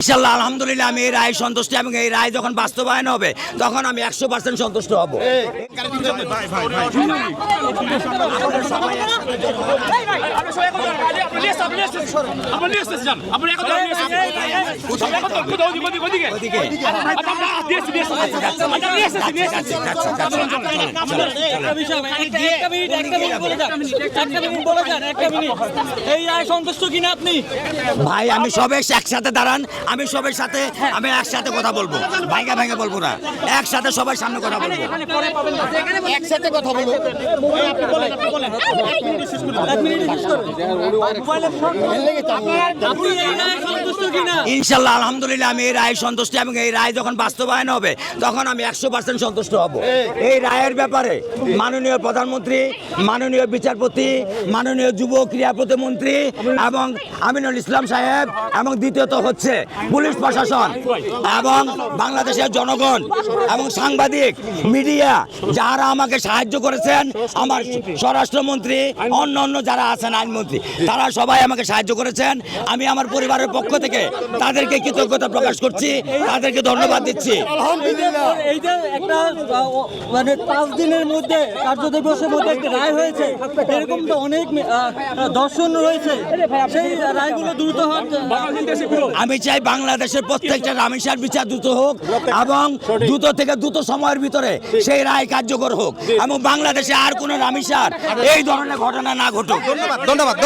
ইনশাআল্লাহ আলহামদুলিল্লাহ আমি এই রায় সন্তুষ্ট এবং এই রায় যখন বাস্তবায়ন হবে তখন আমি 100% সন্তুষ্ট হব। এই রায় সন্তুষ্ট কিনা আপনি? ভাই আমি সবাই একসাথে দাঁড়ান, আমি সবার সাথে আমি একসাথে কথা বলবো, ভাইঙ্গা ভাইঙ্গা বলবো না, একসাথে সবার সামনে কথা বলবো, একসাথে কথা বলবো। ইনশাআল্লাহ আলহামদুলিল্লাহ আমি এই রায় সন্তুষ্ট এবং এই রায় যখন বাস্তবায়ন হবে তখন আমি 100% সন্তুষ্ট হব। এই রায়ের ব্যাপারে মাননীয় প্রধানমন্ত্রী, মাননীয় বিচারপতি, মাননীয় যুব ক্রীড়া প্রতিমন্ত্রী এবং আমিনুল ইসলাম সাহেব এবং দ্বিতীয়ত হচ্ছে পুলিশ প্রশাসন এবং বাংলাদেশের জনগণ এবং সাংবাদিক মিডিয়া যারা আমাকে সাহায্য করেছেন, আমার স্বরাষ্ট্রমন্ত্রী, অন্য যারা আছেন আইনমন্ত্রী, তারা সবাই আমাকে সাহায্য করেছেন। আমি আমার পরিবারের পক্ষ থেকে তাদেরকে কৃতজ্ঞতা প্রকাশ করছি, তাদেরকে ধন্যবাদ দিচ্ছি। এই যে একটা মানে 5 দিনের মধ্যে কার্যদিবসের মধ্যে একটা রায় হয়েছে, এরকম তো অনেক দর্শন রয়েছে, সেই রায়গুলো দ্রুত হোক। আমি চাই বাংলাদেশের প্রত্যেকটা রামিসার বিচার দ্রুত হোক এবং দ্রুত থেকে দ্রুত সময়ের ভিতরে সেই রায় কার্যকর হোক এবং বাংলাদেশে আর কোনো রামিসার এই ধরনের ঘটনা না ঘটুক। ধন্যবাদ।